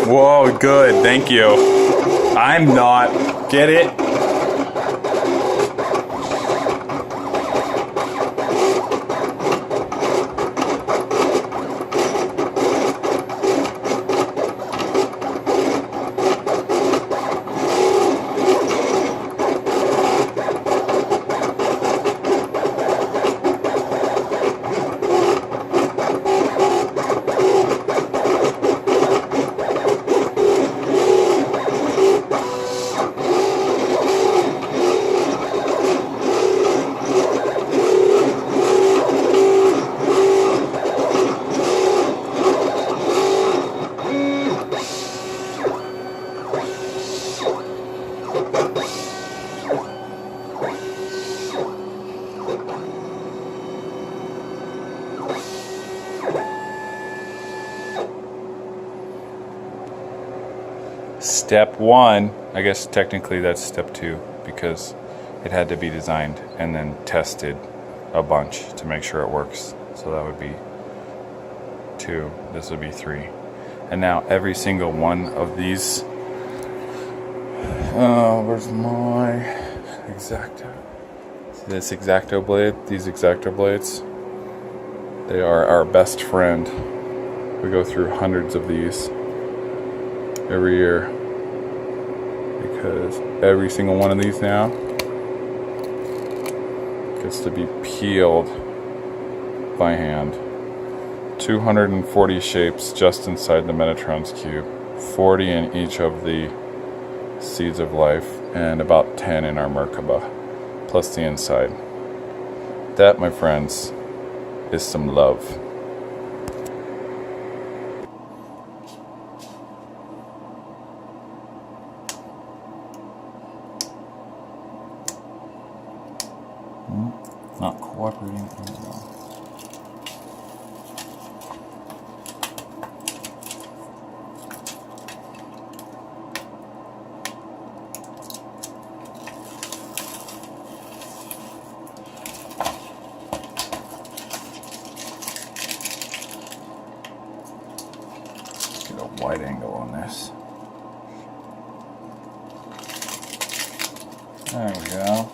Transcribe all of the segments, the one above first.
Whoa, good, thank you. I'm not. Get it? Step one, I guess technically that's step two, because it had to be designed and then tested a bunch to make sure it works. So that would be 2, this would be 3. And now every single one of these, where's my X-Acto? This X-Acto blade, these X-Acto blades, they are our best friend. We go through hundreds of these every year, because every single one of these now gets to be peeled by hand. 240 shapes just inside the Metatron's cube, 40 in each of the Seeds of Life, and about 10 in our Merkaba, plus the inside. That, my friends, is some love. Not cooperating anymore. Get a wide angle on this. There we go.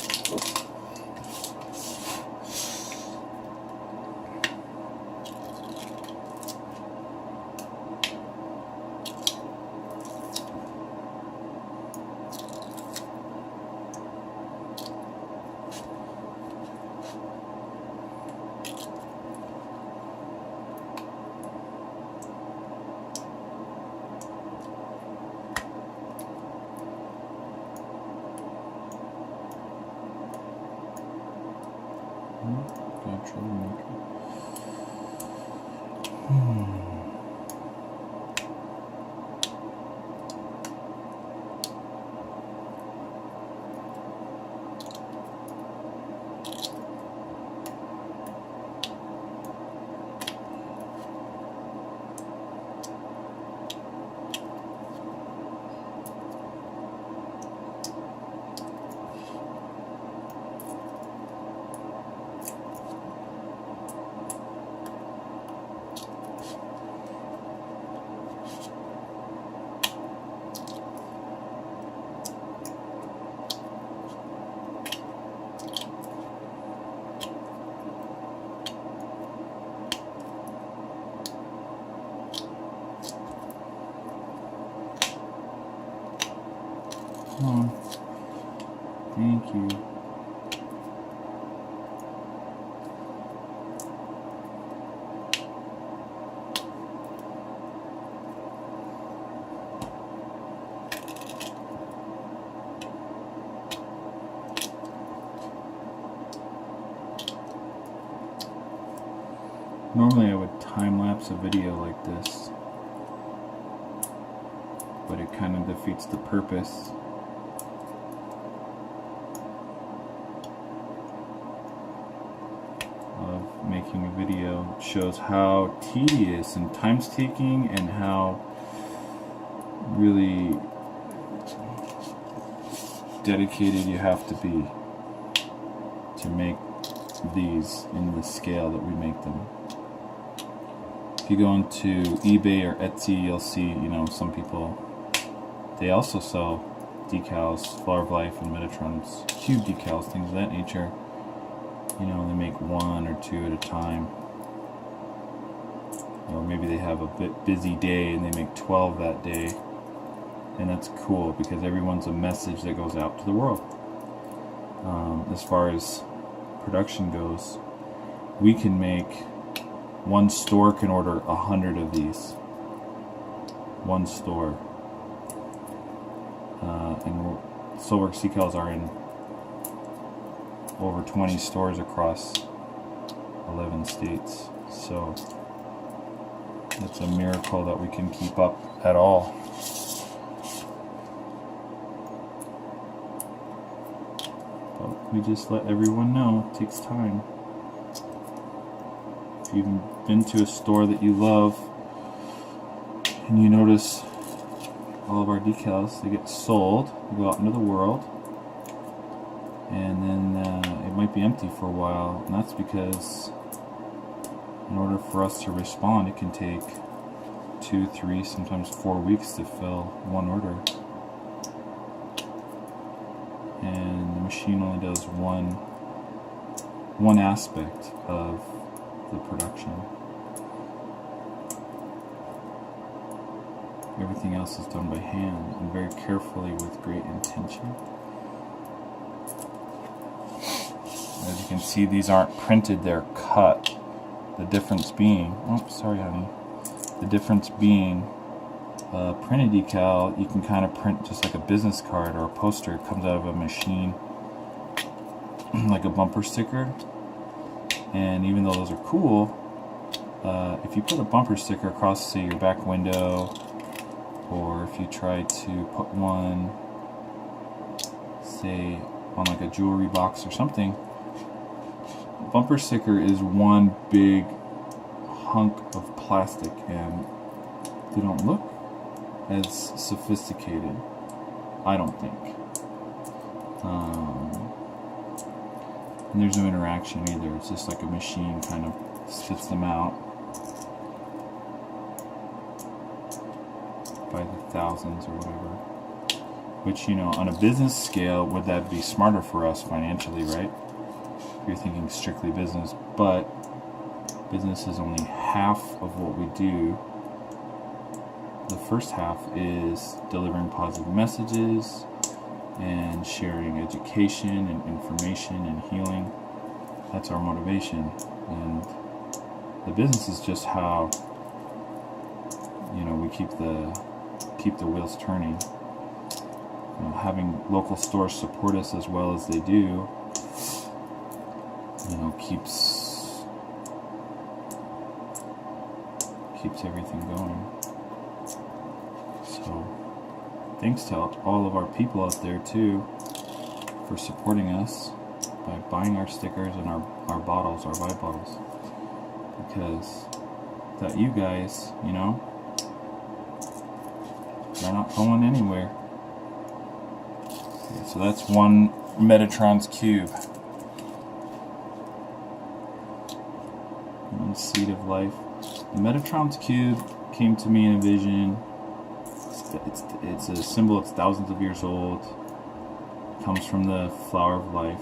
Thank you. Normally I would time-lapse a video like this, but it kind of defeats the purpose. Of making a video. It shows how tedious and time-taking and how really dedicated you have to be to make these in the scale that we make them. If you go into eBay or Etsy, you'll see, you know, some people, they also sell decals, Flower of Life and Metatron's cube decals, things of that nature. You know, they make 1 or 2 at a time. Or maybe they have a bit busy day and they make 12 that day. And that's cool because everyone's a message that goes out to the world. As far as production goes, we can make, one store can order 100 of these. One store. And Soulwurx decals are in over 20 stores across 11 states. So it's a miracle that we can keep up at all. But we just let everyone know it takes time. If you've been to a store that you love and you notice all of our decals, they get sold, they go out into the world, and then it might be empty for a while, and that's because in order for us to respond, it can take 2, 3, sometimes 4 weeks to fill one order. And the machine only does one aspect of the production. Everything else is done by hand and very carefully with great intention. As you can see, these aren't printed, they're cut. The difference being, oh, sorry honey, the difference being a printed decal, you can kind of print just like a business card or a poster. It comes out of a machine like a bumper sticker. And even though those are cool, if you put a bumper sticker across, say, your back window, or if you try to put one, say, on like a jewelry box or something, bumper sticker is one big hunk of plastic and they don't look as sophisticated, I don't think. And there's no interaction either, it's just like a machine kind of spits them out by the thousands or whatever. Which, you know, on a business scale, would that be smarter for us financially, right? If you're thinking strictly business, but business is only half of what we do. The first half is delivering positive messages and sharing education and information and healing. That's our motivation. And the business is just how, you know, we keep the wheels turning. You know, having local stores support us as well as they do, you know, keeps everything going. So thanks to all of our people out there too for supporting us by buying our stickers and our bottles, our vibe bottles, because without you guys, you know, they're not going anywhere. Okay, so that's one Metatron's cube. One seed of life. The Metatron's cube came to me in a vision. It's a symbol, it's thousands of years old. It comes from the Flower of Life.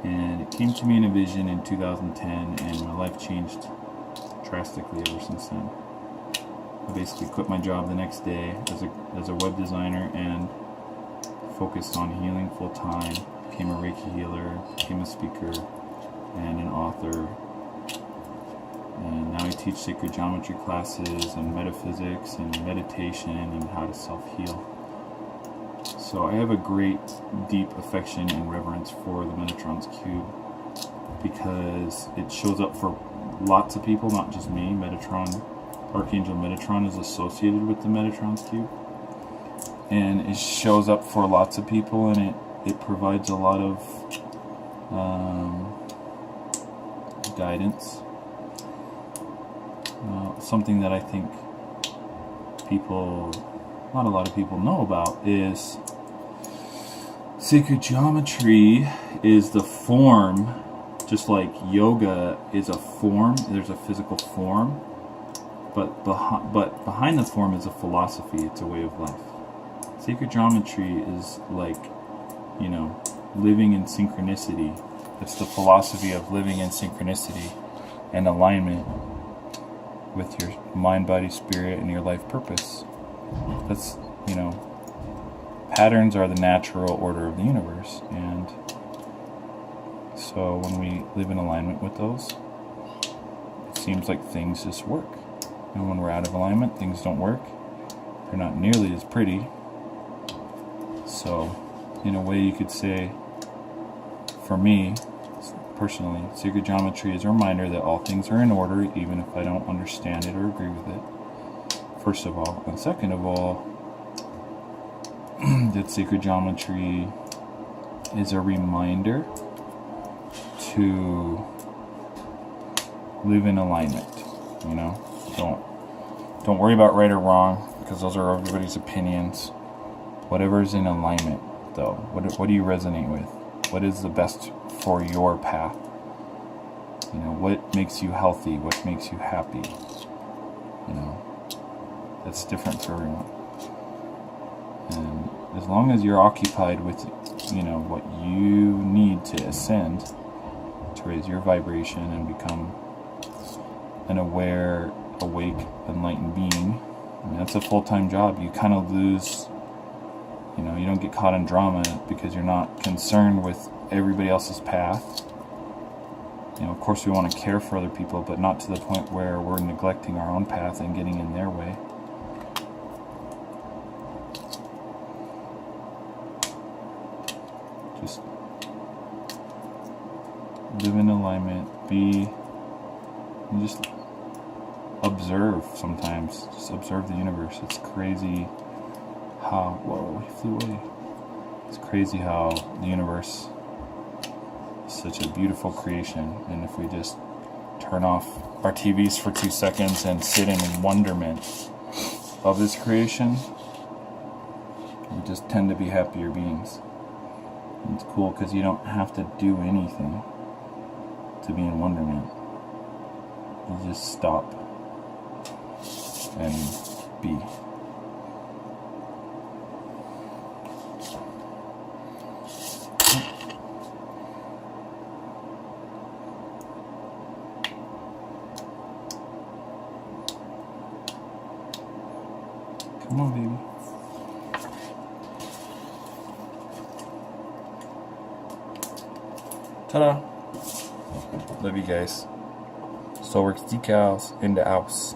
And it came to me in a vision in 2010, and my life changed drastically ever since then. I basically quit my job the next day as a web designer and focused on healing full time. Became a Reiki healer, became a speaker, and an author. And now I teach sacred geometry classes and metaphysics and meditation and how to self-heal. So I have a great, deep affection and reverence for the Metatron's cube because it shows up for lots of people, not just me. Metatron, Archangel Metatron is associated with the Metatron's cube. And it shows up for lots of people, and it provides a lot of guidance. Something that I think not a lot of people know about is sacred geometry is the form, just like yoga is a form, there's a physical form. but behind the form is a philosophy. It's a way of life. Sacred geometry is like, you know, living in synchronicity. It's the philosophy of living in synchronicity and alignment with your mind, body, spirit, and your life purpose. That's, you know, patterns are the natural order of the universe, and so when we live in alignment with those, it seems like things just work. And when we're out of alignment, things don't work. They're not nearly as pretty. So, in a way, you could say, for me, personally, sacred geometry is a reminder that all things are in order, even if I don't understand it or agree with it, first of all. And second of all, that sacred geometry is a reminder to live in alignment. You know, don't worry about right or wrong, because those are everybody's opinions. Whatever is in alignment, though, what do you resonate with? What is the best for your path? You know, what makes you healthy? What makes you happy? You know, that's different for everyone. And as long as you're occupied with, you know, what you need to ascend, to raise your vibration and become an aware, awake, enlightened being, I mean, that's a full-time job. You kind of lose, you know, you don't get caught in drama because you're not concerned with everybody else's path. You know, of course we want to care for other people, but not to the point where we're neglecting our own path and getting in their way. Just live in alignment, and just observe sometimes. Just observe the universe. It's crazy how, whoa, he flew away. It's crazy how the universe is such a beautiful creation, and if we just turn off our TVs for 2 seconds and sit in wonderment of this creation, we just tend to be happier beings. And it's cool because you don't have to do anything to be in wonderment. You just stop and be. Come on, baby. Ta-da! Love you guys. Soulwurx decals in the house.